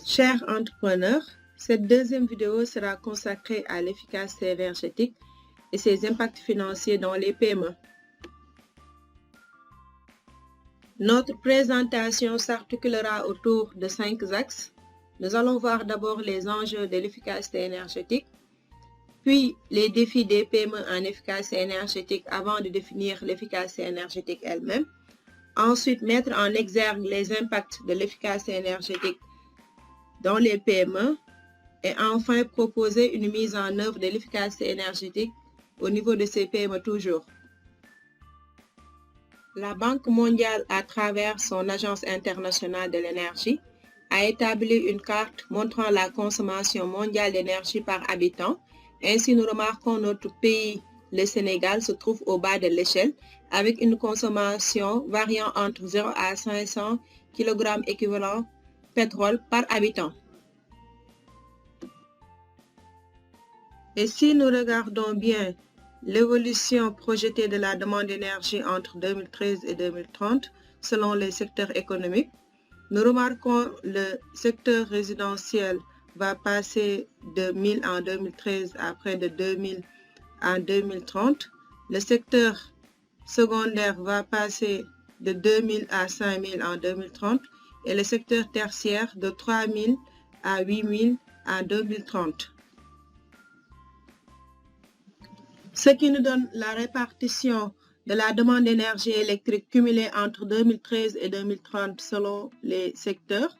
Chers entrepreneurs, cette deuxième vidéo sera consacrée à l'efficacité énergétique et ses impacts financiers dans les PME. Notre présentation s'articulera autour de 5 axes. Nous allons voir d'abord les enjeux de l'efficacité énergétique, puis les défis des PME en efficacité énergétique avant de définir l'efficacité énergétique elle-même. Ensuite, mettre en exergue les impacts de l'efficacité énergétique dans les PME et enfin proposer une mise en œuvre de l'efficacité énergétique au niveau de ces PME toujours. La Banque mondiale, à travers son Agence internationale de l'énergie, a établi une carte montrant la consommation mondiale d'énergie par habitant. Ainsi, nous remarquons notre pays, le Sénégal, se trouve au bas de l'échelle avec une consommation variant entre 0 à 500 kg équivalent pétrole par habitant. Et si nous regardons bien l'évolution projetée de la demande d'énergie entre 2013 et 2030 selon les secteurs économiques, nous remarquons le secteur résidentiel va passer de 1000 en 2013 à près de 2000 en 2030. Le secteur secondaire va passer de 2000 à 5000 en 2030 et le secteur tertiaire de 3000 à 8000 en 2030. Ce qui nous donne la répartition de la demande d'énergie électrique cumulée entre 2013 et 2030 selon les secteurs,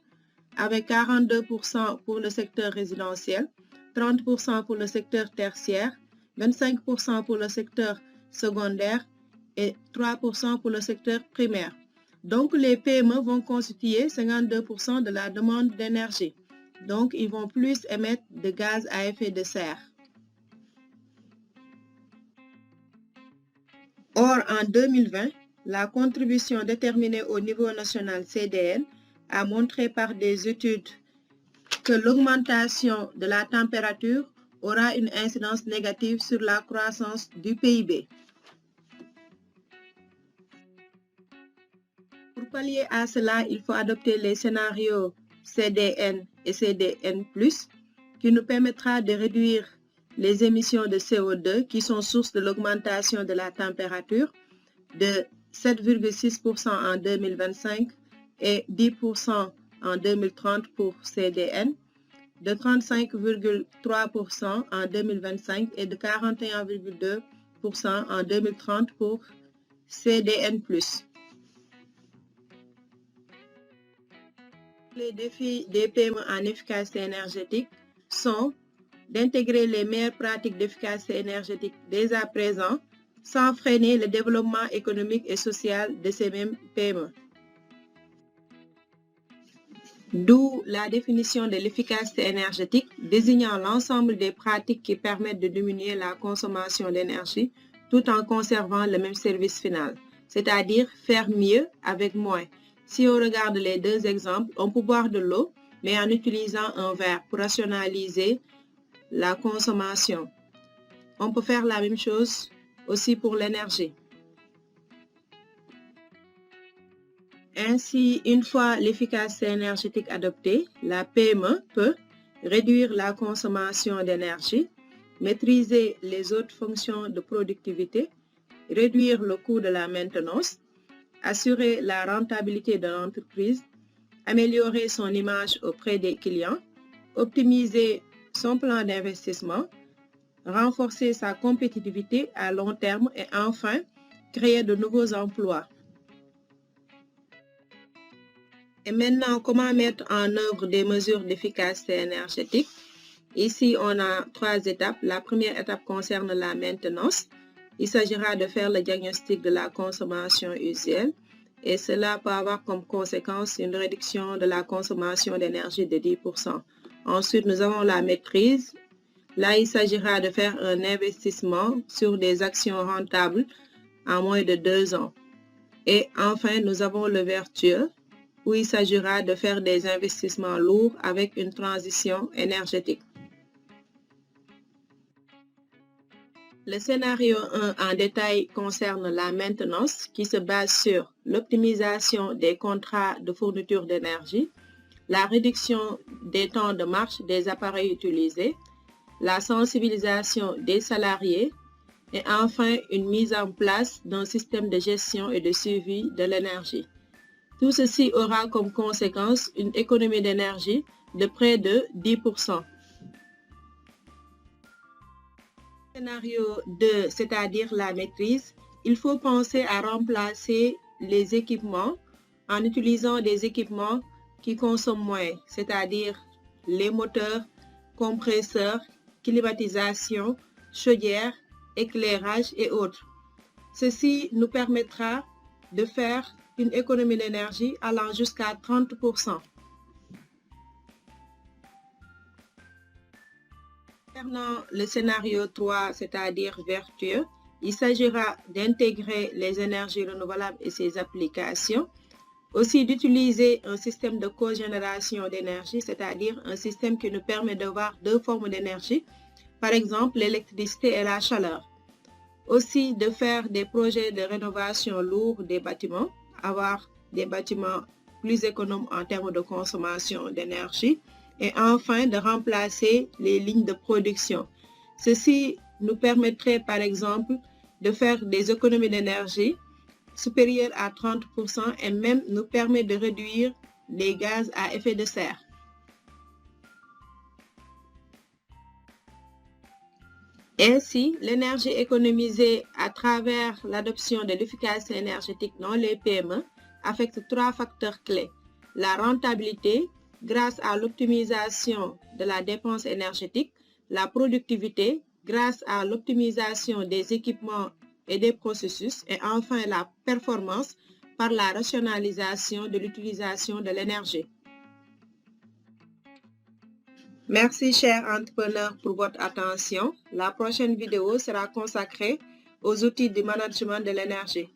avec 42% pour le secteur résidentiel, 30% pour le secteur tertiaire, 25% pour le secteur secondaire et 3% pour le secteur primaire. Donc, les PME vont constituer 52% de la demande d'énergie. Donc, ils vont plus émettre de gaz à effet de serre. Or, en 2020, la contribution déterminée au niveau national CDN a montré par des études que l'augmentation de la température aura une incidence négative sur la croissance du PIB. Pour pallier à cela, il faut adopter les scénarios CDN et CDN+, qui nous permettra de réduire les émissions de CO2 qui sont source de l'augmentation de la température de 7,6% en 2025 et 10% en 2030 pour CDN, de 35,3% en 2025 et de 41,2% en 2030 pour CDN+. Les défis des PME en efficacité énergétique sont d'intégrer les meilleures pratiques d'efficacité énergétique dès à présent sans freiner le développement économique et social de ces mêmes PME. D'où la définition de l'efficacité énergétique désignant l'ensemble des pratiques qui permettent de diminuer la consommation d'énergie tout en conservant le même service final, c'est-à-dire faire mieux avec moins. Si on regarde les deux exemples, on peut boire de l'eau, mais en utilisant un verre pour rationaliser la consommation. On peut faire la même chose aussi pour l'énergie. Ainsi, une fois l'efficacité énergétique adoptée, la PME peut réduire la consommation d'énergie, maîtriser les autres fonctions de productivité, réduire le coût de la maintenance, assurer la rentabilité de l'entreprise, améliorer son image auprès des clients, optimiser son plan d'investissement, renforcer sa compétitivité à long terme et enfin, créer de nouveaux emplois. Et maintenant, comment mettre en œuvre des mesures d'efficacité énergétique? Ici, on a 3 étapes. La première étape concerne la maintenance. Il s'agira de faire le diagnostic de la consommation usuelle et cela peut avoir comme conséquence une réduction de la consommation d'énergie de 10%. Ensuite, nous avons la maîtrise. Là, il s'agira de faire un investissement sur des actions rentables en moins de 2 ans. Et enfin, nous avons le vertueux, où il s'agira de faire des investissements lourds avec une transition énergétique. Le scénario 1 en détail concerne la maintenance qui se base sur l'optimisation des contrats de fourniture d'énergie, la réduction des temps de marche des appareils utilisés, la sensibilisation des salariés et enfin une mise en place d'un système de gestion et de suivi de l'énergie. Tout ceci aura comme conséquence une économie d'énergie de près de 10%. Scénario 2, c'est-à-dire la maîtrise, il faut penser à remplacer les équipements en utilisant des équipements qui consomment moins, c'est-à-dire les moteurs, compresseurs, climatisation, chaudière, éclairage et autres. Ceci nous permettra de faire une économie d'énergie allant jusqu'à 30%. Concernant le scénario 3, c'est-à-dire vertueux, il s'agira d'intégrer les énergies renouvelables et ses applications, aussi d'utiliser un système de cogénération d'énergie, c'est-à-dire un système qui nous permet d'avoir deux formes d'énergie, par exemple l'électricité et la chaleur. Aussi de faire des projets de rénovation lourds des bâtiments, avoir des bâtiments plus économes en termes de consommation d'énergie, et enfin de remplacer les lignes de production. Ceci nous permettrait par exemple de faire des économies d'énergie supérieures à 30% et même nous permet de réduire les gaz à effet de serre. Ainsi, l'énergie économisée à travers l'adoption de l'efficacité énergétique dans les PME affecte trois facteurs clés. La rentabilité, grâce à l'optimisation de la dépense énergétique, la productivité, grâce à l'optimisation des équipements et des processus, et enfin la performance par la rationalisation de l'utilisation de l'énergie. Merci chers entrepreneurs pour votre attention. La prochaine vidéo sera consacrée aux outils du management de l'énergie.